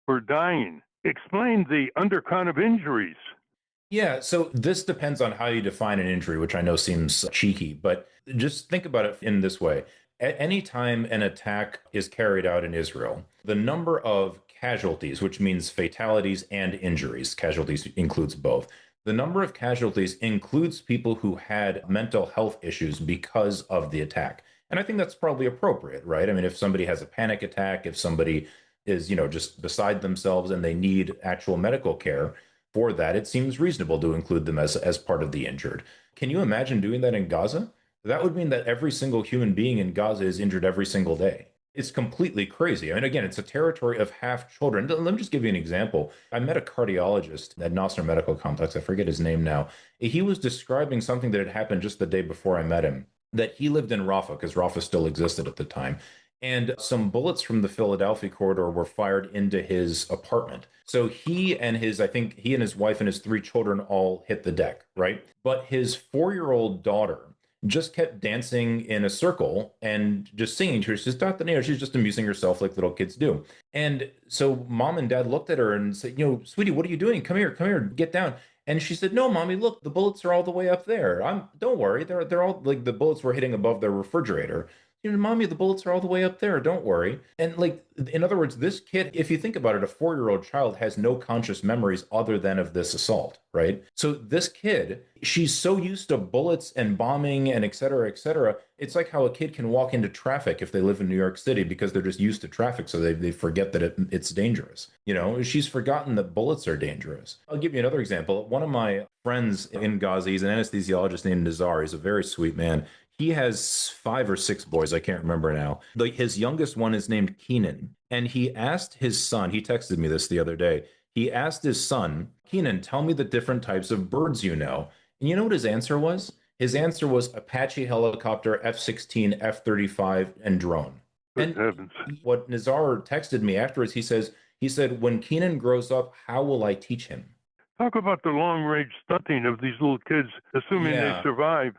or dying. Explain the undercount of injuries. Yeah, so this depends on how you define an injury, which I know seems cheeky, but just think about it in this way. At any time an attack is carried out in Israel, the number of casualties, which means fatalities and injuries, casualties includes both. The number of casualties includes people who had mental health issues because of the attack. And I think that's probably appropriate, right? I mean, if somebody has a panic attack, if somebody is, just beside themselves and they need actual medical care for that, it seems reasonable to include them as part of the injured. Can you imagine doing that in Gaza? That would mean that every single human being in Gaza is injured every single day. It's completely crazy. I mean, again, it's a territory of half children. Let me just give you an example. I met a cardiologist at Nasser Medical Complex. I forget his name now. He was describing something that had happened just the day before I met him, that he lived in Rafah, because Rafah still existed at the time. And some bullets from the Philadelphia corridor were fired into his apartment. So I think he and his wife and his 3 children all hit the deck, right? But his 4-year-old daughter just kept dancing in a circle and just singing to her. She's she's just amusing herself like little kids do. And so mom and dad looked at her and said, sweetie, what are you doing? Come here, get down. And she said, no, mommy, look, the bullets are all the way up there. Don't worry. They're all like the bullets were hitting above their refrigerator. Mommy, the bullets are all the way up there. Don't worry. And in other words, this kid, if you think about it, a 4-year-old child has no conscious memories other than of this assault, right? So this kid, she's so used to bullets and bombing and et cetera, et cetera. It's like how a kid can walk into traffic if they live in New York City because they're just used to traffic. So they forget that it's dangerous. She's forgotten that bullets are dangerous. I'll give you another example. One of my friends in Gaza, he's an anesthesiologist named Nazar. He's a very sweet man. He has 5 or 6 boys. I can't remember now. His youngest one is named Keenan. And he asked his son, he texted me this the other day. He asked his son, Keenan, tell me the different types of birds you know. And you know what his answer was? His answer was Apache helicopter, F-16, F-35, and drone. And what Nazar texted me afterwards, he said, when Keenan grows up, how will I teach him? Talk about the long-range stunting of these little kids, assuming they survive.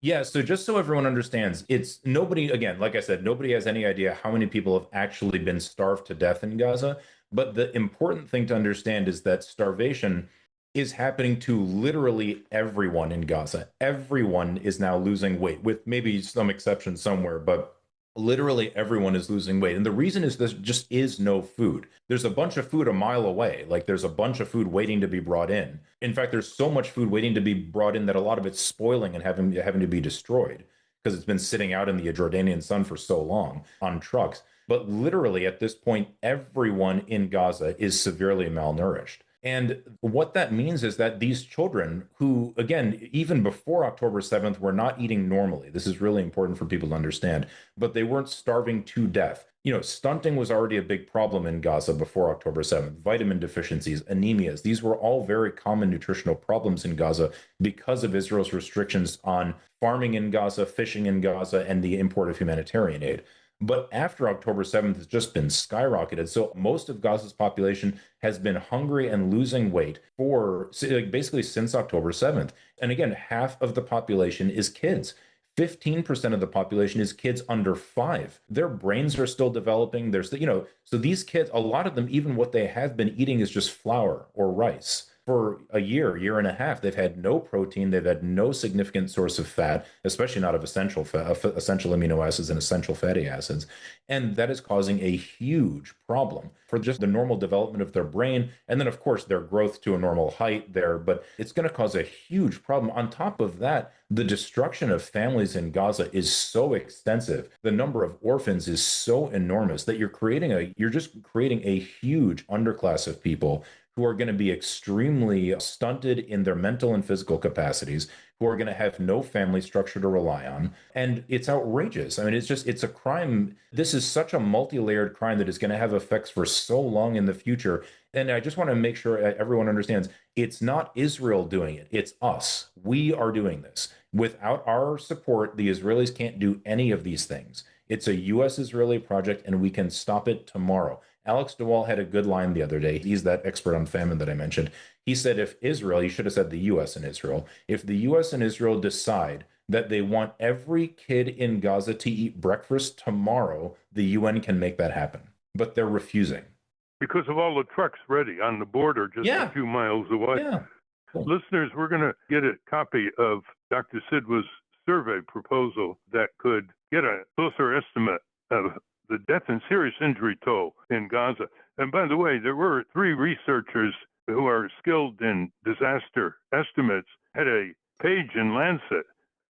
Yeah, so just so everyone understands, it's nobody, again, like I said, nobody has any idea how many people have actually been starved to death in Gaza. But the important thing to understand is that starvation is happening to literally everyone in Gaza. Everyone is now losing weight, with maybe some exceptions somewhere, but literally everyone is losing weight. And the reason is there just is no food. There's a bunch of food a mile away. There's a bunch of food waiting to be brought in. In fact, there's so much food waiting to be brought in that a lot of it's spoiling and having to be destroyed because it's been sitting out in the Jordanian sun for so long on trucks. But literally at this point, everyone in Gaza is severely malnourished. And what that means is that these children who, again, even before October 7th, were not eating normally. This is really important for people to understand, but they weren't starving to death. Stunting was already a big problem in Gaza before October 7th. Vitamin deficiencies, anemias, these were all very common nutritional problems in Gaza because of Israel's restrictions on farming in Gaza, fishing in Gaza, and the import of humanitarian aid. But after October 7th, it's just been skyrocketed. So most of Gaza's population has been hungry and losing weight for basically since October 7th. And again, half of the population is kids. 15% of the population is kids under 5. Their brains are still developing. So these kids, a lot of them, even what they have been eating is just flour or rice. For a year and a half, they've had no protein. They've had no significant source of fat, especially not of essential essential amino acids and essential fatty acids. And that is causing a huge problem for just the normal development of their brain. And then, of course, their growth to a normal height there. But it's going to cause a huge problem. On top of that, the destruction of families in Gaza is so extensive. The number of orphans is so enormous that you're just creating a huge underclass of people who are going to be extremely stunted in their mental and physical capacities, who are going to have no family structure to rely on. And it's outrageous. I mean, it's a crime. This is such a multi-layered crime that is going to have effects for so long in the future. And I just want to make sure everyone understands it's not Israel doing it. It's us. We are doing this. Without our support, the Israelis can't do any of these things. It's a U.S.-Israeli project, and we can stop it tomorrow. Alex DeWall had a good line the other day. He's that expert on famine that I mentioned. He said if Israel, you should have said the U.S. and Israel, if the U.S. and Israel decide that they want every kid in Gaza to eat breakfast tomorrow, the UN can make that happen. But they're refusing. Because of all the trucks ready on the border just a few miles away. Yeah. Cool. Listeners, we're going to get a copy of Dr. Sidhwa's survey proposal that could get a closer estimate of the death and serious injury toll in Gaza. And by the way, there were 3 researchers who are skilled in disaster estimates, had a page in Lancet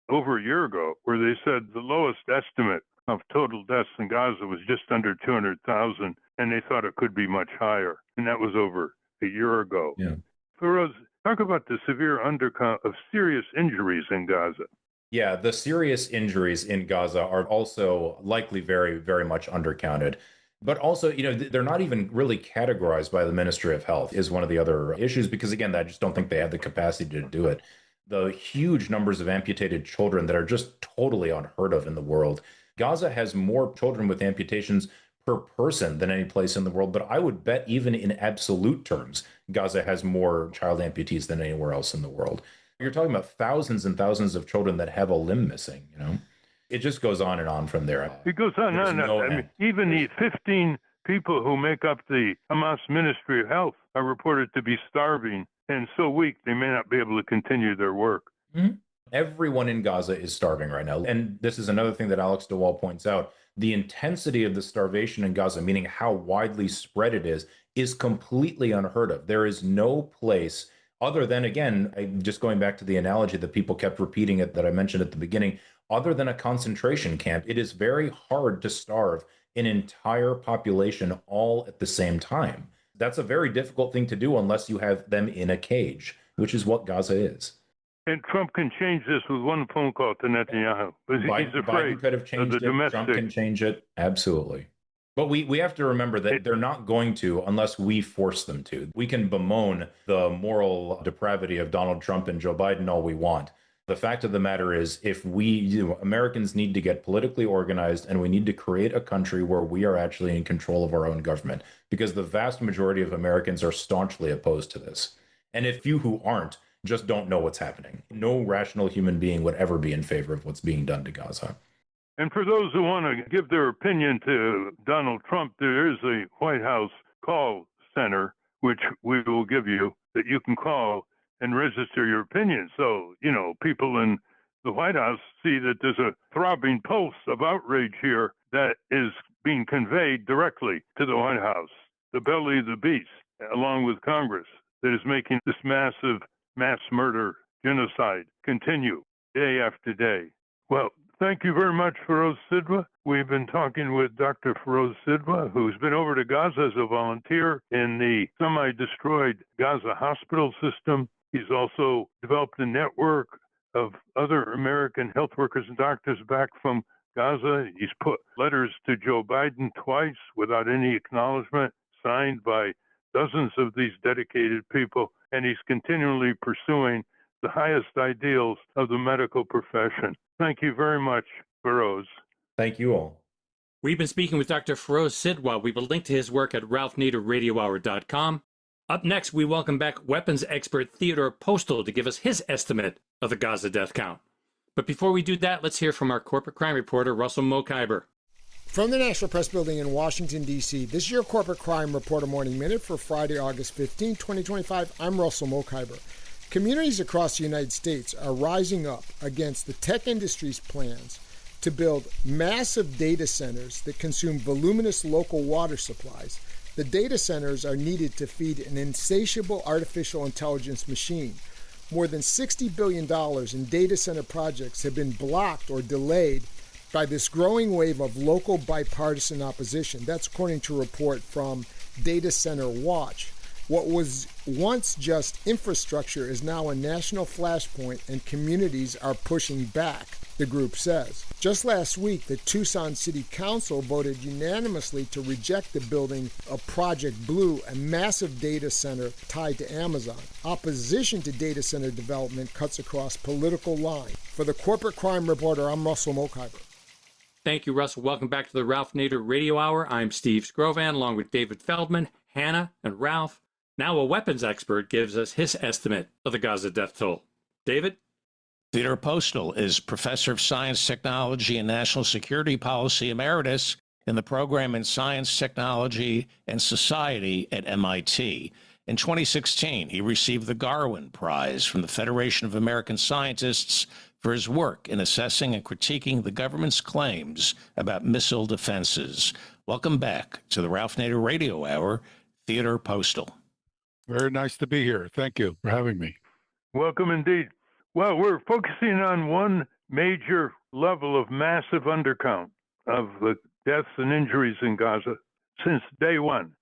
over a year ago where they said the lowest estimate of total deaths in Gaza was just under 200,000, and they thought it could be much higher. And that was over a year ago. Yeah. Feroze, talk about the severe undercount of serious injuries in Gaza. Yeah, the serious injuries in Gaza are also likely very, very much undercounted. But also, they're not even really categorized by the Ministry of Health is one of the other issues, because, again, I just don't think they have the capacity to do it. The huge numbers of amputated children that are just totally unheard of in the world. Gaza has more children with amputations per person than any place in the world. But I would bet even in absolute terms, Gaza has more child amputees than anywhere else in the world. You're talking about thousands and thousands of children that have a limb missing, It just goes on and on from there. It goes on and on. I mean, even the 15 people who make up the Hamas Ministry of Health are reported to be starving and so weak they may not be able to continue their work. Mm-hmm. Everyone in Gaza is starving right now. And this is another thing that Alex DeWall points out. The intensity of the starvation in Gaza, meaning how widely spread it is completely unheard of. There is no place other than, again, just going back to the analogy that people kept repeating it that I mentioned at the beginning, other than a concentration camp, it is very hard to starve an entire population all at the same time. That's a very difficult thing to do unless you have them in a cage, which is what Gaza is. And Trump can change this with one phone call to Netanyahu. But he's afraid Biden could have changed of the it. domestic. Trump can change it. Absolutely. But we have to remember that they're not going to unless we force them to. We can bemoan the moral depravity of Donald Trump and Joe Biden all we want. The fact of the matter is, if Americans need to get politically organized, and we need to create a country where we are actually in control of our own government, because the vast majority of Americans are staunchly opposed to this. And if you who aren't just don't know what's happening, no rational human being would ever be in favor of what's being done to Gaza. And for those who want to give their opinion to Donald Trump, there is a White House call center, which we will give you, that you can call and register your opinion. So, people in the White House see that there's a throbbing pulse of outrage here that is being conveyed directly to the White House, the belly of the beast, along with Congress, that is making this massive mass murder, genocide continue day after day. Well, thank you very much, Feroze Sidhwa. We've been talking with Dr. Feroze Sidhwa, who's been over to Gaza as a volunteer in the semi-destroyed Gaza hospital system. He's also developed a network of other American health workers and doctors back from Gaza. He's put letters to Joe Biden twice without any acknowledgement, signed by dozens of these dedicated people, and he's continually pursuing the highest ideals of the medical profession. Thank you very much, Feroze. Thank you all. We've been speaking with Dr. Feroze Sidhwa. We will link to his work at ralphnaderradiohour.com. Up next, we welcome back weapons expert Theodore Postol to give us his estimate of the Gaza death count. But before we do that, let's hear from our corporate crime reporter, Russell Mokhiber. From the National Press Building in Washington, D.C., this is your Corporate Crime Reporter Morning Minute for Friday, August 15, 2025. I'm Russell Mokhiber. Communities across the United States are rising up against the tech industry's plans to build massive data centers that consume voluminous local water supplies. The data centers are needed to feed an insatiable artificial intelligence machine. More than $60 billion in data center projects have been blocked or delayed by this growing wave of local bipartisan opposition. That's according to a report from Data Center Watch. What was once just infrastructure is now a national flashpoint, and communities are pushing back, the group says. Just last week, the Tucson City Council voted unanimously to reject the building of Project Blue, a massive data center tied to Amazon. Opposition to data center development cuts across political lines. For the Corporate Crime Reporter, I'm Russell Mokhiber. Thank you, Russell. Welcome back to the Ralph Nader Radio Hour. I'm Steve Scrovan, along with David Feldman, Hannah, and Ralph. Now a weapons expert gives us his estimate of the Gaza death toll. David? Theodore Postol is Professor of Science, Technology, and National Security Policy Emeritus in the program in Science, Technology, and Society at MIT. In 2016, he received the Garwin Prize from the Federation of American Scientists for his work in assessing and critiquing the government's claims about missile defenses. Welcome back to the Ralph Nader Radio Hour, Theodore Postol. Very nice to be here. Thank you for having me. Welcome indeed. Well, we're focusing on one major level of massive undercount of the deaths and injuries in Gaza since day one.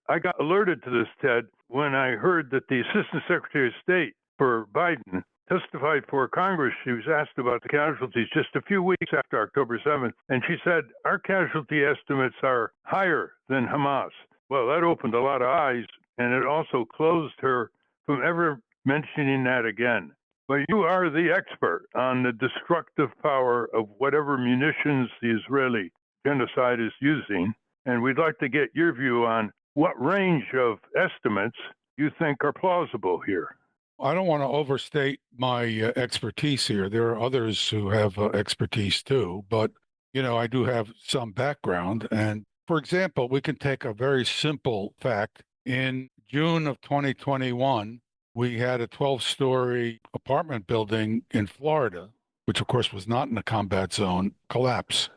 I got alerted to this, Ted, when I heard that the Assistant Secretary of State for Biden testified for Congress. She was asked about the casualties just a few weeks after October 7th, and she said, our casualty estimates are higher than Hamas. Well, that opened a lot of eyes, and it also closed her from ever mentioning that again. But you are the expert on the destructive power of whatever munitions the Israeli genocide is using, and we'd like to get your view on what range of estimates you think are plausible here. I don't want to overstate my expertise here. There are others who have expertise too, but I do have some background. And for example, we can take a very simple fact. In June of 2021, we had a 12-story apartment building in Florida, which of course was not in a combat zone, collapse.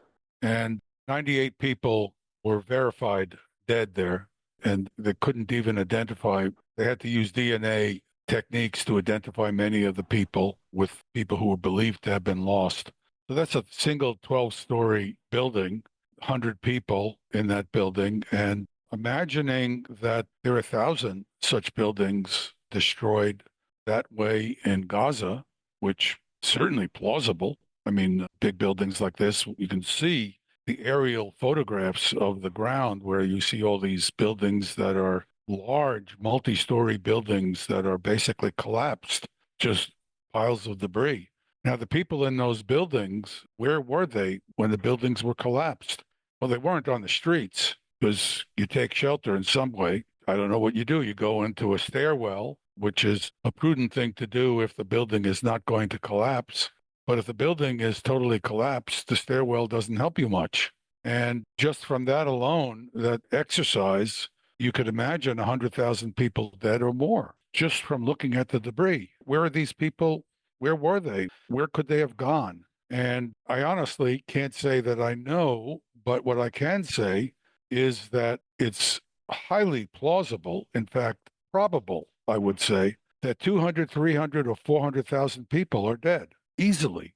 And 98 people were verified dead there, and they couldn't even identify. They had to use DNA techniques to identify many of the people with people who were believed to have been lost. So that's a single 12-story building, 100 people in that building. And imagining that there are 1,000 such buildings destroyed that way in Gaza, which certainly plausible. I mean, big buildings like this, you can see the aerial photographs of the ground where you see all these buildings that are large multi-story buildings that are basically collapsed, just piles of debris. Now, the people in those buildings, where were they when the buildings were collapsed? Well, they weren't on the streets because you take shelter in some way. I don't know what you do. You go into a stairwell, which is a prudent thing to do if the building is not going to collapse. But if the building is totally collapsed, the stairwell doesn't help you much. And just from that alone, that exercise, you could imagine 100,000 people dead or more just from looking at the debris. Where are these people? Where were they? Where could they have gone? And I honestly can't say that I know, but what I can say is that it's highly plausible, in fact, probable, I would say, that 200, 300, or 400,000 people are dead easily.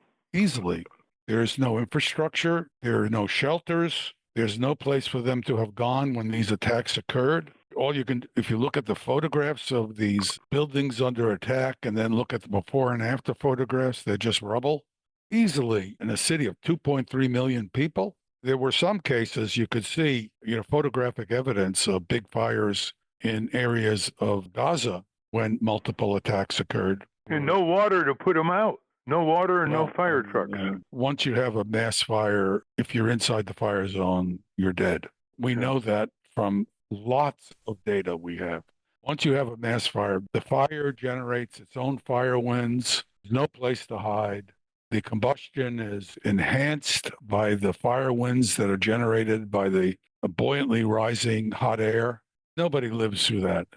There's no infrastructure. There are no shelters. There's no place for them to have gone when these attacks occurred. All you can, if you look at the photographs of these buildings under attack and then look at the before and after photographs, they're just rubble. Easily, in a city of 2.3 million people, there were some cases you could see, photographic evidence of big fires in areas of Gaza when multiple attacks occurred. And no water to put them out. No water and no fire trucks. Once you have a mass fire, if you're inside the fire zone, you're dead. We know that from lots of data we have. Once you have a mass fire, the fire generates its own fire winds. There's no place to hide. The combustion is enhanced by the fire winds that are generated by the buoyantly rising hot air. Nobody lives through that,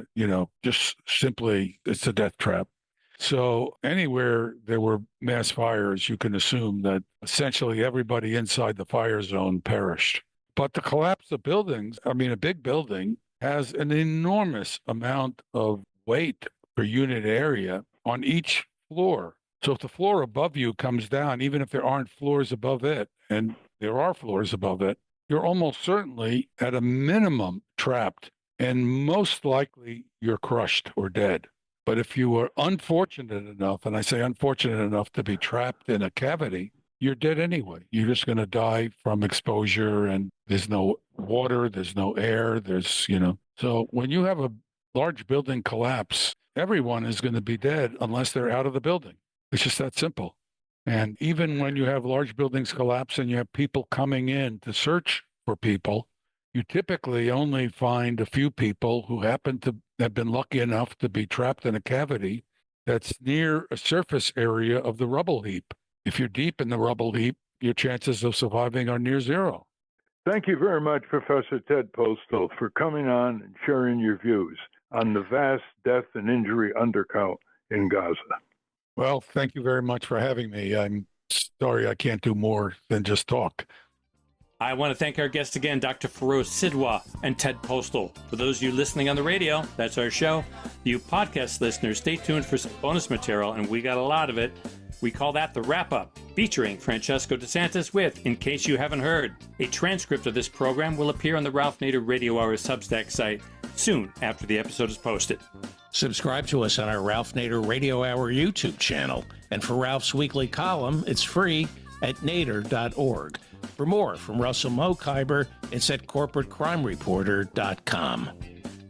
just simply it's a death trap. So anywhere there were mass fires, you can assume that essentially everybody inside the fire zone perished. But the collapse of buildings, a big building has an enormous amount of weight per unit area on each floor. So if the floor above you comes down, even if there aren't floors above it, and there are floors above it, you're almost certainly at a minimum trapped, and most likely you're crushed or dead. But if you were unfortunate enough, and I say unfortunate enough to be trapped in a cavity, you're dead anyway. You're just going to die from exposure, and there's no water, there's no air, So when you have a large building collapse, everyone is going to be dead unless they're out of the building. It's just that simple. And even when you have large buildings collapse and you have people coming in to search for people, you typically only find a few people who happen to have been lucky enough to be trapped in a cavity that's near a surface area of the rubble heap. If you're deep in the rubble heap, your chances of surviving are near zero. Thank you very much, Professor Ted Postol, for coming on and sharing your views on the vast death and injury undercount in Gaza. Well, thank you very much for having me. I'm sorry I can't do more than just talk. I want to thank our guests again, Dr. Feroze Sidhwa and Ted Postol. For those of you listening on the radio, that's our show. You podcast listeners, stay tuned for some bonus material, and we got a lot of it. We call that the wrap-up, featuring Francesco DeSantis with In Case You Haven't Heard. A transcript of this program will appear on the Ralph Nader Radio Hour Substack site soon after the episode is posted. Subscribe to us on our Ralph Nader Radio Hour YouTube channel. And for Ralph's weekly column, it's free at nader.org. For more from Russell Mokhiber, it's at corporatecrimereporter.com.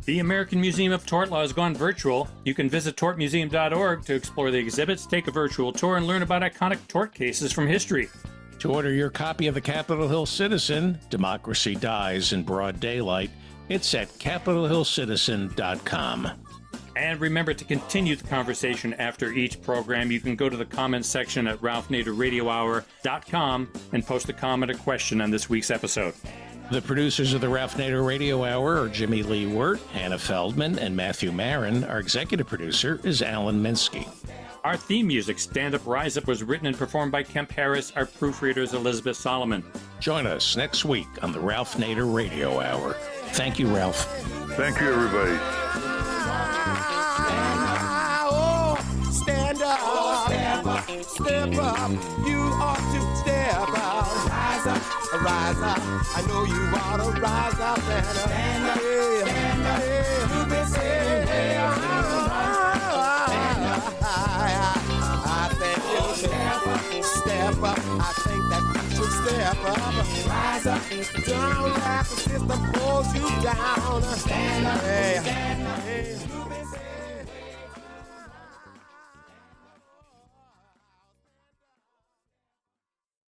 The American Museum of Tort Law has gone virtual. You can visit tortmuseum.org to explore the exhibits, take a virtual tour, and learn about iconic tort cases from history. To order your copy of the Capitol Hill Citizen, Democracy Dies in Broad Daylight, it's at capitolhillcitizen.com. And remember to continue the conversation after each program. You can go to the comments section at ralphnaderradiohour.com and post a comment or question on this week's episode. The producers of the Ralph Nader Radio Hour are Jimmy Lee Wirt, Hannah Feldman, and Matthew Marin. Our executive producer is Alan Minsky. Our theme music, Stand Up, Rise Up, was written and performed by Kemp Harris. Our proofreader is Elizabeth Solomon. Join us next week on the Ralph Nader Radio Hour. Thank you, Ralph. Thank you, everybody. Stand up, step up, you ought to step up. Rise up, I know you ought to rise up and stand up, you've been saying, I think you should step up, I think that you should step up. Rise up, don't let the system hold you down. Stand up,